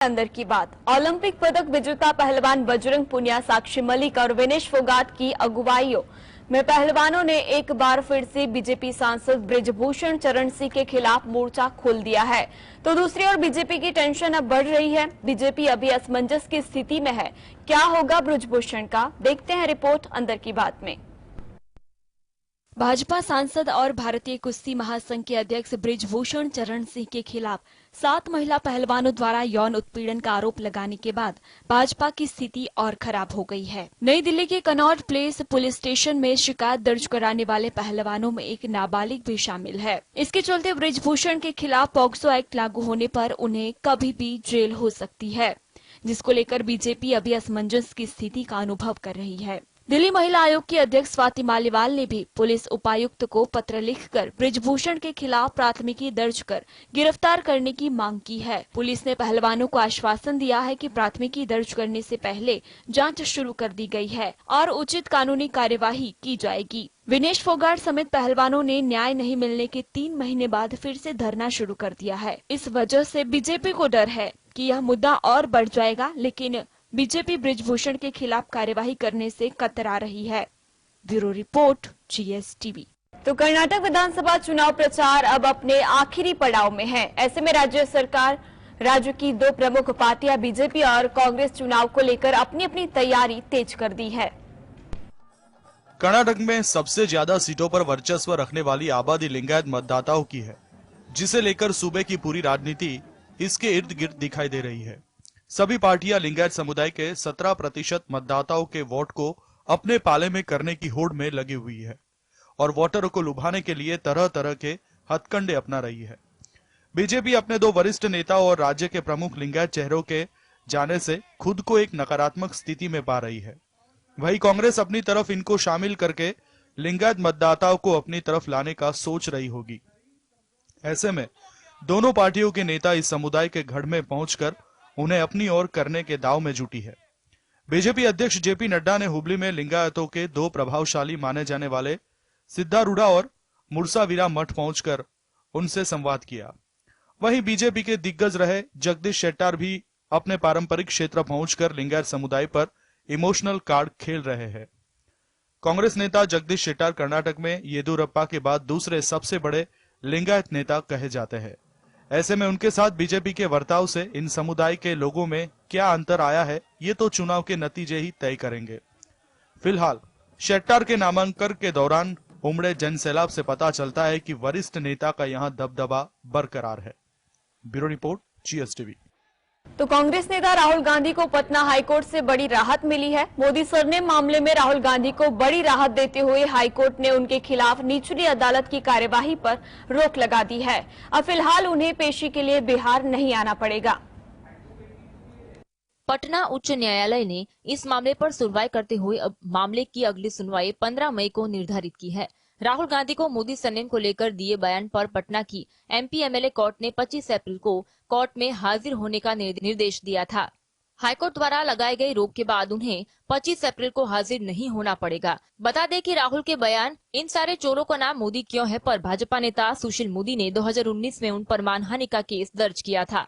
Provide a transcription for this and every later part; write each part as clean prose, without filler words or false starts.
अंदर की बात। ओलंपिक पदक विजेता पहलवान बजरंग पुनिया, साक्षी मलिक और विनेश फोगाट की अगुवाइयों में पहलवानों ने एक बार फिर से बीजेपी सांसद बृजभूषण शरण सिंह के खिलाफ मोर्चा खोल दिया है। तो दूसरी ओर बीजेपी की टेंशन अब बढ़ रही है। बीजेपी अभी असमंजस की स्थिति में है। क्या होगा बृजभूषण का, देखते हैं रिपोर्ट अंदर की बात में। भाजपा सांसद और भारतीय कुश्ती महासंघ के अध्यक्ष बृजभूषण शरण सिंह के खिलाफ 7 महिला पहलवानों द्वारा यौन उत्पीड़न का आरोप लगाने के बाद भाजपा की स्थिति और खराब हो गई है। नई दिल्ली के कनॉट प्लेस पुलिस स्टेशन में शिकायत दर्ज कराने वाले पहलवानों में एक नाबालिग भी शामिल है। इसके चलते बृजभूषण के खिलाफ पॉक्सो एक्ट लागू होने पर उन्हें कभी भी जेल हो सकती है, जिसको लेकर बीजेपी अभी असमंजस की स्थिति का अनुभव कर रही है। दिल्ली महिला आयोग की अध्यक्ष स्वाति मालीवाल ने भी पुलिस उपायुक्त को पत्र लिखकर बृजभूषण के खिलाफ प्राथमिकी दर्ज कर गिरफ्तार करने की मांग की है। पुलिस ने पहलवानों को आश्वासन दिया है कि प्राथमिकी दर्ज करने से पहले जांच शुरू कर दी गई है और उचित कानूनी कार्यवाही की जाएगी। विनेश फोगाट समेत पहलवानों ने न्याय नहीं मिलने के 3 महीने बाद फिर से धरना शुरू कर दिया है। इस वजह से बीजेपी को डर है कि यह मुद्दा और बढ़ जाएगा, लेकिन बीजेपी बृजभूषण के खिलाफ कार्यवाही करने से कतरा रही है। Bureau report, GSTV। तो कर्नाटक विधानसभा चुनाव प्रचार अब अपने आखिरी पड़ाव में है। ऐसे में राज्य की 2 प्रमुख पार्टियां बीजेपी और कांग्रेस चुनाव को लेकर अपनी अपनी तैयारी तेज कर दी है। कर्नाटक में सबसे ज्यादा सीटों पर वर्चस्व रखने वाली आबादी लिंगायत मतदाताओं की है, जिसे लेकर सूबे की पूरी राजनीति इसके इर्द गिर्द दिखाई दे रही है। सभी पार्टियां लिंगायत समुदाय के 17% मतदाताओं के वोट को अपने पाले में करने की होड़ में लगी हुई है और वोटरों को लुभाने के लिए तरह तरह के हथकंडे अपना रही है। बीजेपी अपने 2 वरिष्ठ नेताओं और राज्य के प्रमुख लिंगायत चेहरों के जाने से खुद को एक नकारात्मक स्थिति में पा रही है। वहीं कांग्रेस अपनी तरफ इनको शामिल करके लिंगायत मतदाताओं को अपनी तरफ लाने का सोच रही होगी। ऐसे में दोनों पार्टियों के नेता इस समुदाय के गढ़ में पहुंचकर उन्हें अपनी ओर करने के दाव में जुटी है। बीजेपी अध्यक्ष JP नड्डा ने हुबली में लिंगायतों के 2 प्रभावशाली माने जाने वाले सिद्धारूढ़ा और मुरसावीरा मठ पहुंचकर उनसे संवाद किया। वहीं बीजेपी के दिग्गज रहे जगदीश शेट्टार भी अपने पारंपरिक क्षेत्र पहुंचकर लिंगायत समुदाय पर इमोशनल कार्ड खेल रहे हैं। कांग्रेस नेता जगदीश शेट्टार कर्नाटक में येदियुरप्पा के बाद दूसरे सबसे बड़े लिंगायत नेता कहे जाते हैं। ऐसे में उनके साथ बीजेपी के बर्ताव से इन समुदाय के लोगों में क्या अंतर आया है, ये तो चुनाव के नतीजे ही तय करेंगे। फिलहाल शेट्टार के नामांकन के दौरान उमड़े जनसैलाब से पता चलता है कि वरिष्ठ नेता का यहां दबदबा बरकरार है। Bureau report, GSTV। तो कांग्रेस नेता राहुल गांधी को पटना हाईकोर्ट से बड़ी राहत मिली है। मोदी सरनेम मामले में राहुल गांधी को बड़ी राहत देते हुए हाईकोर्ट ने उनके खिलाफ निचली अदालत की कार्यवाही पर रोक लगा दी है। अब फिलहाल उन्हें पेशी के लिए बिहार नहीं आना पड़ेगा। पटना उच्च न्यायालय ने इस मामले पर सुनवाई करते हुए अब मामले की अगली सुनवाई 15 मई को निर्धारित की है। राहुल गांधी को मोदी सरनेम को लेकर दिए बयान पर पटना की MP MLA कोर्ट ने 25 अप्रैल को कोर्ट में हाजिर होने का निर्देश दिया था। हाईकोर्ट द्वारा लगाई गई रोक के बाद उन्हें 25 अप्रैल को हाजिर नहीं होना पड़ेगा। बता दें कि राहुल के बयान इन सारे चोरों का नाम मोदी क्यों है पर भाजपा नेता सुशील मोदी ने 2019 में उन पर मानहानि का केस दर्ज किया था।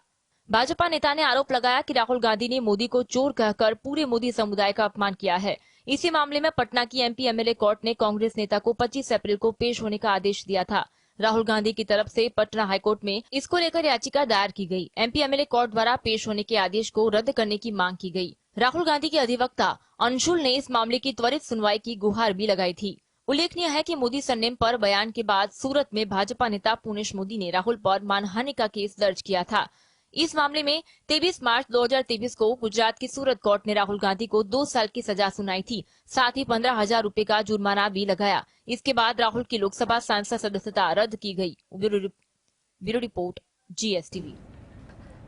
भाजपा नेता ने आरोप लगाया कि राहुल गांधी ने मोदी को चोर कहकर पूरे मोदी समुदाय का अपमान किया है। इसी मामले में पटना की MP MLA कोर्ट ने कांग्रेस नेता को 25 अप्रैल को पेश होने का आदेश दिया था। राहुल गांधी की तरफ से पटना हाईकोर्ट में इसको लेकर याचिका दायर की गई। MP MLA कोर्ट द्वारा पेश होने के आदेश को रद्द करने की मांग की गई। राहुल गांधी के अधिवक्ता अंशुल ने इस मामले की त्वरित सुनवाई की गुहार भी लगाई थी। उल्लेखनीय है कि मोदी सरनेम पर बयान के बाद सूरत में भाजपा नेता पुनेश मोदी ने राहुल पर मानहानि का केस दर्ज किया था। इस मामले में 23 मार्च 2023 को गुजरात की सूरत कोर्ट ने राहुल गांधी को 2 साल की सजा सुनाई थी। साथ ही 15,000 रूपए का जुर्माना भी लगाया। इसके बाद राहुल की लोकसभा सांसद सदस्यता रद्द की गई। Bureau report, GSTV।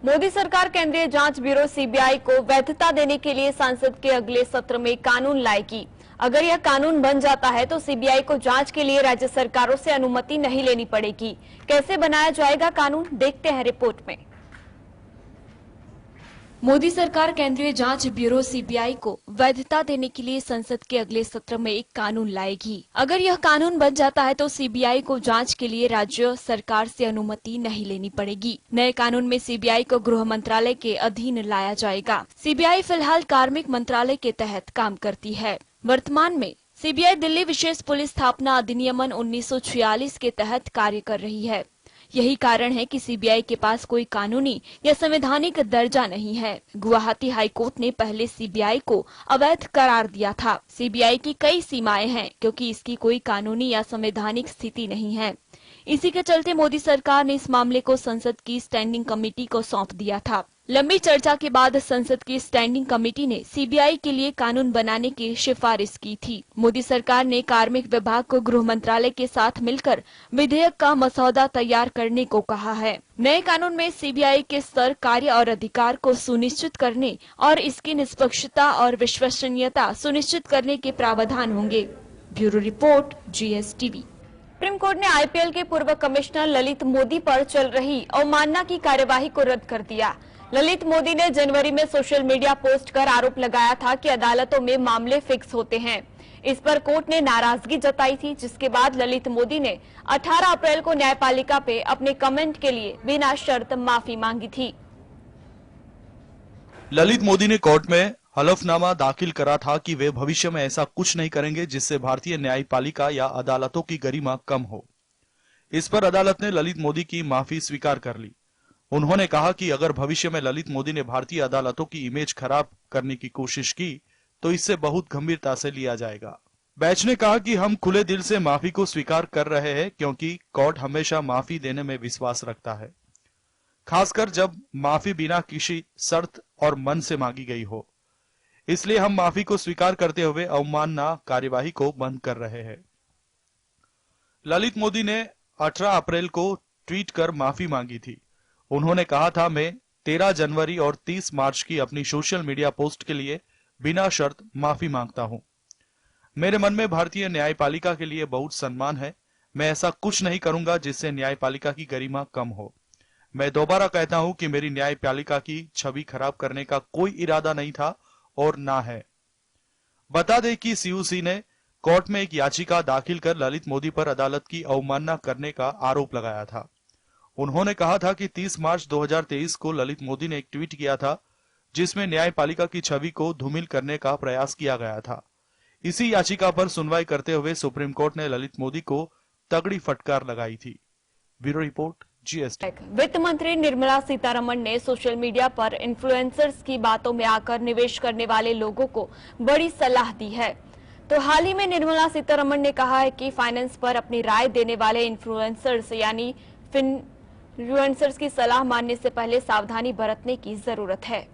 मोदी सरकार केंद्रीय जांच ब्यूरो CBI को वैधता देने के लिए संसद के अगले सत्र में कानून लाएगी। अगर यह कानून बन जाता है तो CBI को जांच के लिए राज्य सरकारों से अनुमति नहीं लेनी पड़ेगी। कैसे बनाया जाएगा कानून, देखते हैं रिपोर्ट में। मोदी सरकार केंद्रीय जांच ब्यूरो सीबीआई को वैधता देने के लिए संसद के अगले सत्र में एक कानून लाएगी। अगर यह कानून बन जाता है तो सीबीआई को जांच के लिए राज्य सरकार से अनुमति नहीं लेनी पड़ेगी। नए कानून में सीबीआई को गृह मंत्रालय के अधीन लाया जाएगा। सीबीआई फिलहाल कार्मिक मंत्रालय के तहत काम करती है। वर्तमान में सीबीआई दिल्ली विशेष पुलिस स्थापना अधिनियमन 1946 के तहत कार्य कर रही है। यही कारण है कि सीबीआई के पास कोई कानूनी या संवैधानिक दर्जा नहीं है। गुवाहाटी हाईकोर्ट ने पहले सीबीआई को अवैध करार दिया था। सीबीआई की कई सीमाएं हैं क्योंकि इसकी कोई कानूनी या संवैधानिक स्थिति नहीं है। इसी के चलते मोदी सरकार ने इस मामले को संसद की स्टैंडिंग कमेटी को सौंप दिया था। लंबी चर्चा के बाद संसद की स्टैंडिंग कमेटी ने सीबीआई के लिए कानून बनाने की सिफारिश की थी। मोदी सरकार ने कार्मिक विभाग को गृह मंत्रालय के साथ मिलकर विधेयक का मसौदा तैयार करने को कहा है। नए कानून में सीबीआई के स्तर, कार्य और अधिकार को सुनिश्चित करने और इसकी निष्पक्षता और विश्वसनीयता सुनिश्चित करने के प्रावधान होंगे। Bureau report, GSTV। Supreme court ने आईपीएल के पूर्व कमिश्नर ललित मोदी पर चल रही अवमानना की कार्यवाही को रद्द कर दिया। ललित मोदी ने जनवरी में सोशल मीडिया पोस्ट कर आरोप लगाया था कि अदालतों में मामले फिक्स होते हैं। इस पर कोर्ट ने नाराजगी जताई थी, जिसके बाद ललित मोदी ने 18 अप्रैल को न्यायपालिका पे अपने कमेंट के लिए बिना शर्त माफी मांगी थी। ललित मोदी ने कोर्ट में हलफनामा दाखिल करा था कि वे भविष्य में ऐसा कुछ नहीं करेंगे जिससे भारतीय न्यायपालिका या अदालतों की गरिमा कम हो। इस पर अदालत ने ललित मोदी की माफी स्वीकार कर ली। उन्होंने कहा कि अगर भविष्य में ललित मोदी ने भारतीय अदालतों की इमेज खराब करने की कोशिश की तो इससे बहुत गंभीरता से लिया जाएगा। बेंच ने कहा कि हम खुले दिल से माफी को स्वीकार कर रहे हैं क्योंकि कोर्ट हमेशा माफी देने में विश्वास रखता है, खासकर जब माफी बिना किसी शर्त और मन से मांगी गई हो। इसलिए हम माफी को स्वीकार करते हुए अवमानना कार्यवाही को बंद कर रहे हैं। ललित मोदी ने 18 अप्रैल को ट्वीट कर माफी मांगी थी। उन्होंने कहा था, मैं 13 जनवरी और 30 मार्च की अपनी सोशल मीडिया पोस्ट के लिए बिना शर्त माफी मांगता हूं। मेरे मन में भारतीय न्यायपालिका के लिए बहुत सम्मान है। मैं ऐसा कुछ नहीं करूंगा जिससे न्यायपालिका की गरिमा कम हो। मैं दोबारा कहता हूं कि मेरी न्यायपालिका की छवि खराब करने का कोई इरादा नहीं था और ना है। बता दें कि सीयूसी ने कोर्ट में एक याचिका दाखिल कर ललित मोदी पर अदालत की अवमानना करने का आरोप लगाया था। उन्होंने कहा था कि 30 मार्च 2023 को ललित मोदी ने एक ट्वीट किया था जिसमें न्यायपालिका की छवि को धूमिल करने का प्रयास किया गया था। इसी याचिका पर सुनवाई करते हुए सुप्रीम कोर्ट ने ललित मोदी को तगड़ी फटकार लगाई थी। Bureau report, GST। वित्त मंत्री निर्मला सीतारमण ने सोशल मीडिया पर इन्फ्लुएंसर्स की बातों में आकर निवेश करने वाले लोगों को बड़ी सलाह दी है। तो हाल ही में निर्मला सीतारमण ने कहा है कि फाइनेंस पर अपनी राय देने वाले इन्फ्लुएंसर्स यानी इन्फ्लुएंसर्स की सलाह मानने से पहले सावधानी बरतने की जरूरत है।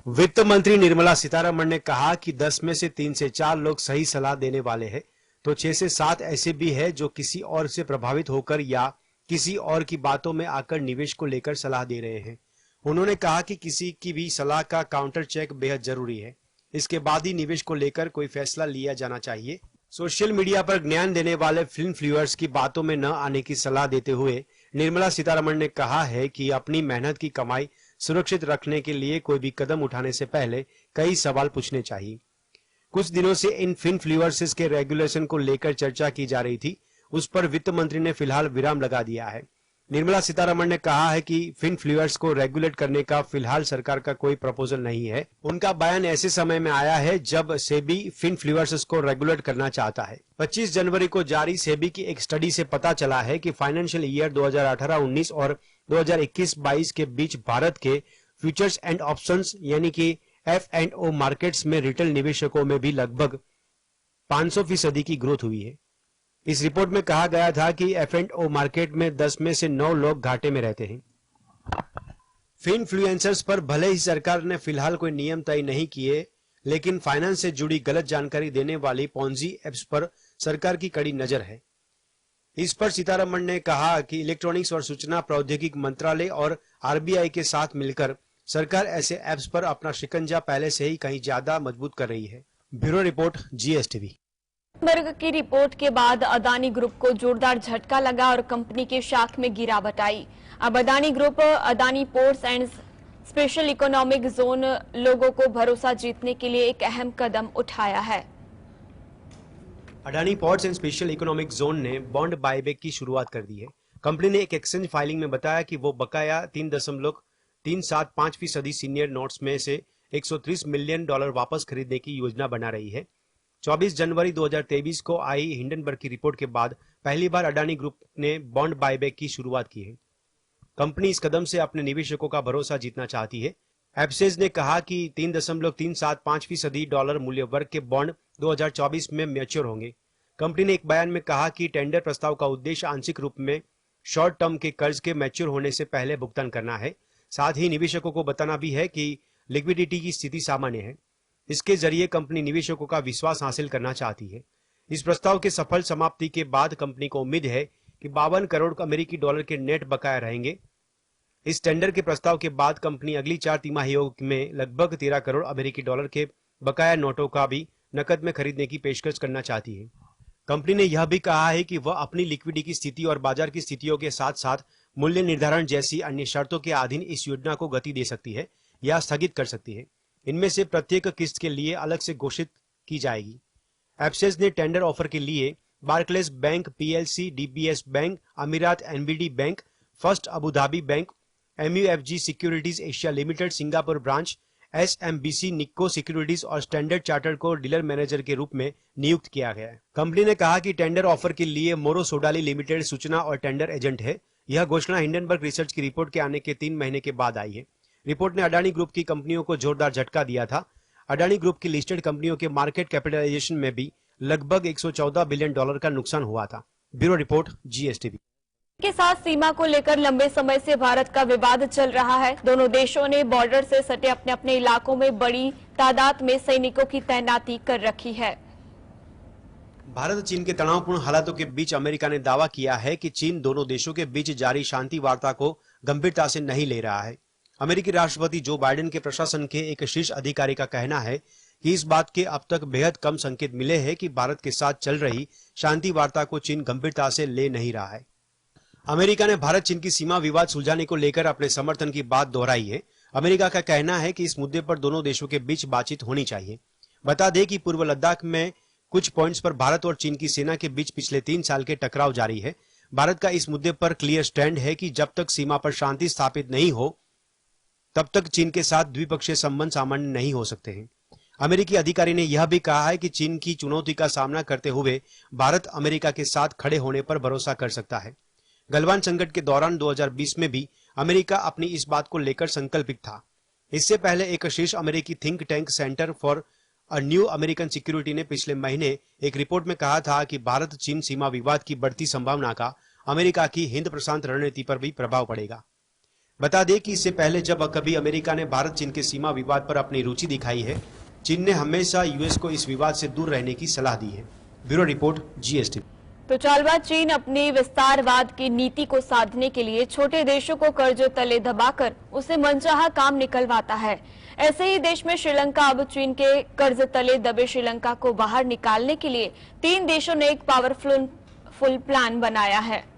वित्त मंत्री निर्मला सीतारमण ने कहा कि 10 में से 3 से 4 लोग सही सलाह देने वाले हैं, तो 6 से 7 ऐसे भी हैं जो किसी और से प्रभावित होकर या किसी और की बातों में आकर निवेश को लेकर सलाह दे रहे हैं। उन्होंने कहा कि किसी की भी सलाह का काउंटर चेक बेहद जरूरी है। इसके बाद ही निवेश को लेकर कोई फैसला लिया जाना चाहिए। सोशल मीडिया पर ज्ञान देने वाले इन्फ्लुएंसर्स की बातों में न आने की सलाह देते हुए निर्मला सीतारमण ने कहा है कि अपनी मेहनत की कमाई सुरक्षित रखने के लिए कोई भी कदम उठाने से पहले कई सवाल पूछने चाहिए। कुछ दिनों से इन इन्फ्लुएंसर्स के रेगुलेशन को लेकर चर्चा की जा रही थी, उस पर वित्त मंत्री ने फिलहाल विराम लगा दिया है। निर्मला सीतारमण ने कहा है कि इन्फ्लुएंसर्स को रेगुलेट करने का फिलहाल सरकार का कोई प्रपोजल नहीं है। उनका बयान ऐसे समय में आया है जब सेबी इन्फ्लुएंसर्स को रेगुलेट करना चाहता है। 25 जनवरी को जारी सेबी की एक स्टडी से पता चला है कि फाइनेंशियल ईयर 2018-19 और 2021-22 के बीच भारत के फ्यूचर्स एंड ऑप्शंस यानी कि F&O मार्केट्स में रिटेल निवेशकों में भी लगभग 500% की ग्रोथ हुई है। इस रिपोर्ट में कहा गया था कि F&O मार्केट में 10 में से 9 लोग घाटे में रहते हैं। इन्फ्लुएंसर्स पर भले ही सरकार ने फिलहाल कोई नियम तय नहीं किए, लेकिन फाइनेंस से जुड़ी गलत जानकारी देने वाली पॉन्जी एप्स पर सरकार की कड़ी नजर है। इस पर सीतारमण ने कहा कि इलेक्ट्रॉनिक्स और सूचना प्रौद्योगिकी मंत्रालय और RBI के साथ मिलकर सरकार ऐसे एप्स पर अपना शिकंजा पहले से ही कहीं ज्यादा मजबूत कर रही है। Bureau report, GSTV। वर्ग की रिपोर्ट के बाद अदानी ग्रुप को जोरदार झटका लगा और कंपनी के शाख में गिरावट आई। अब Adani group Adani ports and special economic zone लोगों को भरोसा जीतने के लिए एक अहम कदम उठाया है। Adani ports and special economic zone ने बॉन्ड बायबैक की शुरुआत कर दी है। कंपनी ने एक एक्सचेंज फाइलिंग में बताया कि वो बकाया 3.375% सीनियर नोट्स में से $130 मिलियन वापस खरीदने की योजना बना रही है। 24 जनवरी 2023 को आई हिंडनबर्ग की रिपोर्ट के बाद पहली बार अडानी ग्रुप ने बॉन्ड बायबैक की शुरुआत की है। कंपनी इस कदम से अपने निवेशकों का भरोसा जीतना चाहती है। एप्सेज ने कहा कि 3.375% मूल्य वर्ग के बॉन्ड 2024 में मैच्योर होंगे। कंपनी ने एक बयान में कहा कि टेंडर प्रस्ताव का उद्देश्य आंशिक रूप में शॉर्ट टर्म के कर्ज के मैच्योर होने से पहले भुगतान करना है। साथ ही निवेशकों को बताना भी है कि लिक्विडिटी की स्थिति सामान्य है। इसके जरिए कंपनी निवेशकों का विश्वास हासिल करना चाहती है। इस प्रस्ताव के सफल समाप्ति के बाद कंपनी को उम्मीद है कि 52 करोड़ अमेरिकी डॉलर के नेट बकाया रहेंगे। इस टेंडर के प्रस्ताव के बाद कंपनी अगली 4 तिमाहियों में लगभग 13 करोड़ अमेरिकी डॉलर के बकाया नोटों का भी नकद में खरीदने की पेशकश करना चाहती है। कंपनी ने यह भी कहा है कि वह अपनी लिक्विडिटी की स्थिति और बाजार की स्थितियों के साथ साथ मूल्य निर्धारण जैसी अन्य शर्तों के अधीन इस योजना को गति दे सकती है या स्थगित कर सकती है। इनमें से प्रत्येक किस्त के लिए अलग से घोषित की जाएगी। एप्सेज ने टेंडर ऑफर के लिए Barclays Bank PLC, DBS Bank, Emirates NBD Bank, First Abu Dhabi Bank, MUFG Securities Asia Limited Singapore branch, SMBC Nikko Securities और स्टैंडर्ड चार्टर्ड को डीलर मैनेजर के रूप में नियुक्त किया गया है। कंपनी ने कहा कि टेंडर ऑफर के लिए मोरो सोडाली लिमिटेड सूचना और टेंडर एजेंट है। यह घोषणा हिंडनबर्ग रिसर्च की रिपोर्ट के आने के 3 महीने के बाद आई है। रिपोर्ट ने अडानी ग्रुप की कंपनियों को जोरदार झटका दिया था। अडानी ग्रुप की लिस्टेड कंपनियों के मार्केट कैपिटलाइजेशन में भी लगभग $114 बिलियन का नुकसान हुआ था। Bureau report, GSTV। के साथ सीमा को लेकर लंबे समय से भारत का विवाद चल रहा है। दोनों देशों ने बॉर्डर से सटे अपने अपने इलाकों में बड़ी तादाद में सैनिकों की तैनाती कर रखी है। भारत चीन के तनावपूर्ण हालातों के बीच अमेरिका ने दावा किया है कि चीन दोनों देशों के बीच जारी शांति वार्ता को गंभीरता से नहीं ले रहा है। अमेरिकी राष्ट्रपति जो बाइडेन के प्रशासन के एक शीर्ष अधिकारी का कहना है कि इस बात के अब तक बेहद कम संकेत मिले हैं कि भारत के साथ चल रही शांति वार्ता को चीन गंभीरता से ले नहीं रहा है। अमेरिका ने भारत चीन की सीमा विवाद सुलझाने को लेकर अपने समर्थन की बात दोहराई है। अमेरिका का कहना है कि इस मुद्दे पर दोनों देशों के बीच बातचीत होनी चाहिए। बता दें कि पूर्व लद्दाख में कुछ पॉइंट्स पर भारत और चीन की सेना के बीच पिछले 3 साल के टकराव जारी है। भारत का इस मुद्दे पर क्लियर स्टैंड है कि जब तक सीमा पर शांति स्थापित नहीं हो तब तक चीन के साथ द्विपक्षीय संबंध सामान्य नहीं हो सकते हैं। अमेरिकी अधिकारी ने यह भी कहा है कि चीन की चुनौती का सामना करते हुए भारत अमेरिका के साथ खड़े होने पर भरोसा कर सकता है। गलवान संकट के दौरान 2020 में भी अमेरिका अपनी इस बात को लेकर संकल्पित था। इससे पहले एक शीर्ष अमेरिकी think tank centre for a new American security ने पिछले महीने एक रिपोर्ट में कहा था कि भारत चीन सीमा विवाद की बढ़ती संभावना का अमेरिका की हिंद प्रशांत रणनीति पर भी प्रभाव पड़ेगा। बता दें कि इससे पहले जब कभी अमेरिका ने भारत चीन के सीमा विवाद पर अपनी रुचि दिखाई है, चीन ने हमेशा यूएस को इस विवाद से दूर रहने की सलाह दी है। Bureau report, GSTV। तो चालबाज चीन अपनी विस्तारवाद की नीति को साधने के लिए छोटे देशों को कर्ज तले दबाकर उसे मनचाहा काम निकलवाता है। ऐसे ही देश में श्रीलंका अब चीन के कर्ज तले दबे श्रीलंका को बाहर निकालने के लिए 3 देशों ने एक पावरफुल प्लान बनाया है।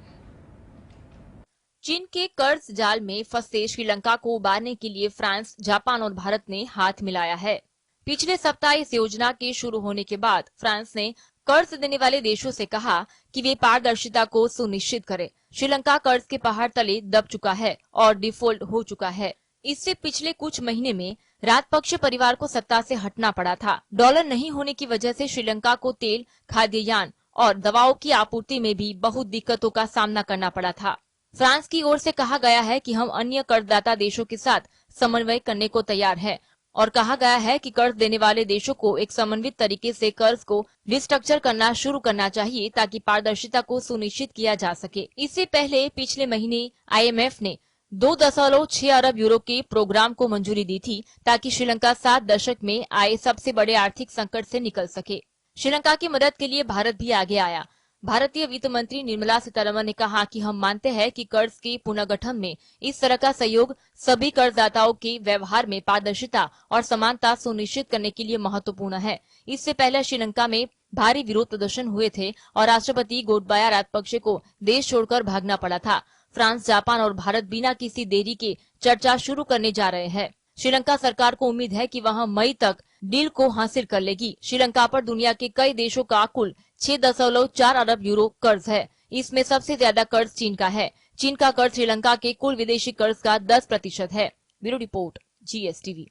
चीन के कर्ज जाल में फंसे श्रीलंका को उबारने के लिए फ्रांस, जापान और भारत ने हाथ मिलाया है। पिछले सप्ताह इस योजना के शुरू होने के बाद फ्रांस ने कर्ज देने वाले देशों से कहा कि वे पारदर्शिता को सुनिश्चित करें। श्रीलंका कर्ज के पहाड़ तले दब चुका है और डिफॉल्ट हो चुका है। इससे पिछले कुछ महीने में राजपक्षे परिवार को सत्ता से हटना पड़ा था। डॉलर नहीं होने की वजह से श्रीलंका को तेल, खाद्यान्न और दवाओं की आपूर्ति में भी बहुत दिक्कतों का सामना करना पड़ा था। फ्रांस की ओर से कहा गया है कि हम अन्य कर्जदाता देशों के साथ समन्वय करने को तैयार है और कहा गया है कि कर्ज देने वाले देशों को एक समन्वित तरीके से कर्ज को रिस्ट्रक्चर करना शुरू करना चाहिए ताकि पारदर्शिता को सुनिश्चित किया जा सके। इससे पहले पिछले महीने IMF ने 2.6 अरब यूरो के प्रोग्राम को मंजूरी दी थी ताकि श्रीलंका 7 दशक में आए सबसे बड़े आर्थिक संकट से निकल सके। श्रीलंका की मदद के लिए भारत भी आगे आया। भारतीय वित्त मंत्री निर्मला सीतारमण ने कहा कि हम मानते हैं कि कर्ज के पुनर्गठन में इस तरह का सहयोग सभी कर्जदाताओं के व्यवहार में पारदर्शिता और समानता सुनिश्चित करने के लिए महत्वपूर्ण है। इससे पहले श्रीलंका में भारी विरोध प्रदर्शन हुए थे और राष्ट्रपति गोटबाया राजपक्षे को देश छोड़कर भागना पड़ा था। फ्रांस, जापान और भारत बिना किसी देरी के चर्चा शुरू करने जा रहे हैं। श्रीलंका सरकार को उम्मीद है कि वह मई तक डील को हासिल कर लेगी। श्रीलंका पर दुनिया के कई देशों का कुल 6.4 अरब यूरो कर्ज है। इसमें सबसे ज्यादा कर्ज चीन का है। चीन का कर्ज श्रीलंका के कुल विदेशी कर्ज का 10% है। Bureau report, GSTV।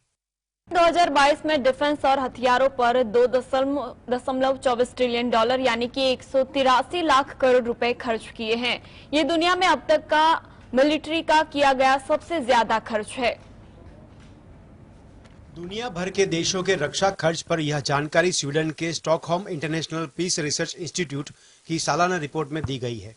2022 में डिफेंस और हथियारों पर 2.24 ट्रिलियन डॉलर यानी कि 183 लाख करोड़ रुपए खर्च किए हैं। ये दुनिया में अब तक का मिलिट्री का किया गया सबसे ज्यादा खर्च है। दुनिया भर के देशों के रक्षा खर्च पर यह जानकारी स्वीडन के Stockholm International Peace Research Institute की सालाना रिपोर्ट में दी गई है।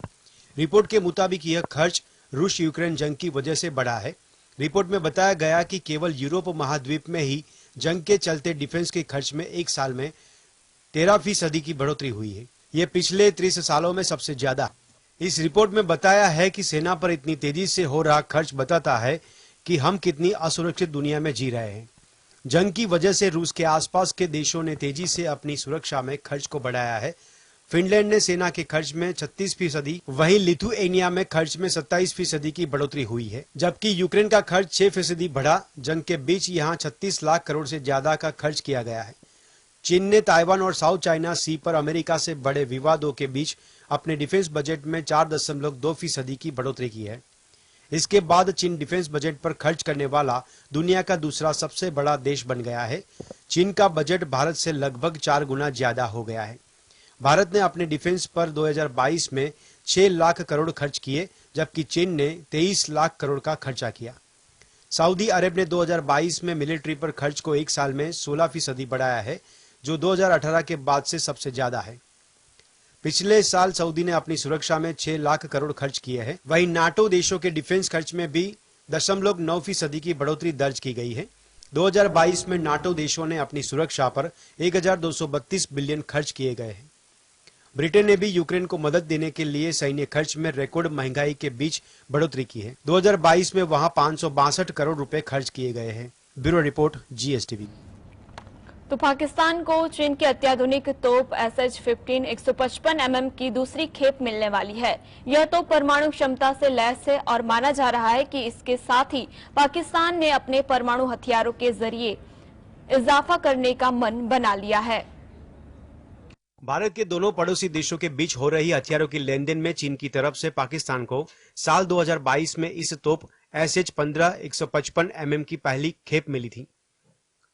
रिपोर्ट के मुताबिक यह खर्च रूस यूक्रेन जंग की वजह से बढ़ा है। रिपोर्ट में बताया गया कि केवल यूरोप महाद्वीप में ही जंग के चलते डिफेंस के खर्च में एक साल में 13% की बढ़ोतरी हुई है। ये पिछले 30 सालों में सबसे ज्यादा। इस रिपोर्ट में बताया है कि सेना पर इतनी तेजी से हो रहा खर्च बताता है कि हम कितनी असुरक्षित दुनिया में जी रहे हैं। जंग की वजह से रूस के आसपास के देशों ने तेजी से अपनी सुरक्षा में खर्च को बढ़ाया है। फिनलैंड ने सेना के खर्च में 36%, वहीं लिथुएनिया में खर्च में 27% की बढ़ोतरी हुई है, जबकि यूक्रेन का खर्च 6% बढ़ा। जंग के बीच यहां 36 लाख करोड़ से ज्यादा का खर्च किया गया है। चीन ने ताइवान और साउथ चाइना सी पर अमेरिका से बड़े विवादों के बीच अपने डिफेंस बजट में 4.2% की बढ़ोतरी की है। इसके बाद चीन डिफेंस बजट पर खर्च करने वाला दुनिया का दूसरा सबसे बड़ा देश बन गया है। चीन का बजट भारत से लगभग 4 गुना ज्यादा हो गया है। भारत ने अपने डिफेंस पर 2022 में 6 लाख करोड़ खर्च किए, जबकि चीन ने 23 लाख करोड़ का खर्चा किया। सऊदी अरब ने 2022 में मिलिट्री पर खर्च को एक साल में 16% बढ़ाया है, जो 2018 के बाद से सबसे ज्यादा है। पिछले साल सऊदी ने अपनी सुरक्षा में 6 लाख करोड़ खर्च किए हैं। वहीं नाटो देशों के डिफेंस खर्च में भी 0.9% की बढ़ोतरी दर्ज की गई है। 2022 में नाटो देशों ने अपनी सुरक्षा पर 1232 बिलियन खर्च किए गए हैं। ब्रिटेन ने भी यूक्रेन को मदद देने के लिए सैन्य खर्च में रिकॉर्ड महंगाई के बीच बढ़ोतरी की है। 2022 में वहां 562 करोड़ रुपए खर्च किए गए हैं। Bureau report, GSTV। तो पाकिस्तान को चीन की अत्याधुनिक तोप SH-15 155 mm की दूसरी खेप मिलने वाली है। यह तोप परमाणु क्षमता से लैस है और माना जा रहा है कि इसके साथ ही पाकिस्तान ने अपने परमाणु हथियारों के जरिए इजाफा करने का मन बना लिया है। भारत के दोनों पड़ोसी देशों के बीच हो रही हथियारों की लेनदेन में चीन की तरफ से पाकिस्तान को साल 2022 में इस तोप SH-15 155 mm की पहली खेप मिली थी।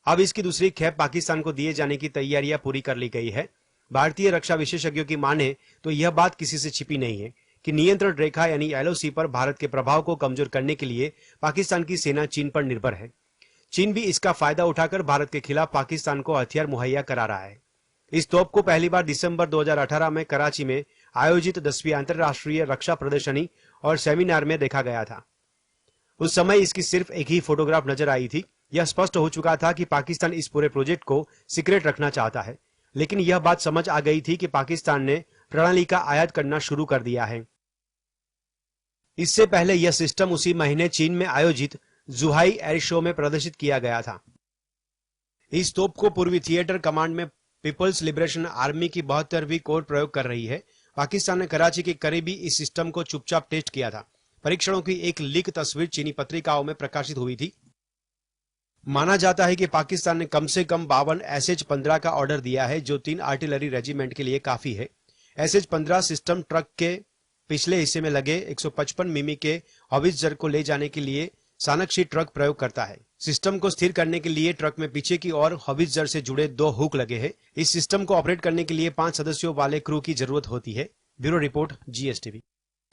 अब इसकी दूसरी खेप पाकिस्तान को दिए जाने की तैयारियां पूरी कर ली गई है। भारतीय रक्षा विशेषज्ञों की माने तो यह बात किसी से छिपी नहीं है कि नियंत्रण रेखा यानी LOC पर भारत के प्रभाव को कमजोर करने के लिए पाकिस्तान की सेना चीन पर निर्भर है। चीन भी इसका फायदा उठाकर भारत के खिलाफ पाकिस्तान को हथियार मुहैया करा रहा है। इस तोप को पहली बार दिसंबर 2018 में कराची में आयोजित 10वीं अंतर्राष्ट्रीय रक्षा प्रदर्शनी और सेमिनार में देखा गया था। उस समय इसकी सिर्फ एक ही फोटोग्राफ नजर आई थी। यह स्पष्ट हो चुका था कि पाकिस्तान इस पूरे प्रोजेक्ट को सीक्रेट रखना चाहता है, लेकिन यह बात समझ आ गई थी कि पाकिस्तान ने प्रणाली का आयात करना शुरू कर दिया है। इससे पहले यह सिस्टम उसी महीने चीन में आयोजित जुहाई एयर शो में प्रदर्शित किया गया था। इस तोप को पूर्वी थिएटर कमांड में पीपल्स लिबरेशन आर्मी की 72वीं कोर प्रयोग कर रही है। पाकिस्तान ने कराची के करीब ही इस सिस्टम को चुपचाप टेस्ट किया था। परीक्षणों की एक लीक तस्वीर चीनी पत्रिकाओं में प्रकाशित हुई थी। माना जाता है कि पाकिस्तान ने कम से कम 52 SH-15 का ऑर्डर दिया है, जो 3 आर्टिलरी रेजिमेंट के लिए काफी है। SH-15 सिस्टम ट्रक के पिछले हिस्से में लगे 155 मिमी के हॉवित्जर को ले जाने के लिए सानकशी ट्रक प्रयोग करता है। सिस्टम को स्थिर करने के लिए ट्रक में पीछे की ओर हॉवित्जर से जुड़े 2 हुक लगे हैं। इस सिस्टम को ऑपरेट करने के लिए 5 सदस्यों वाले क्रू की जरूरत होती है। Bureau report, GSTV।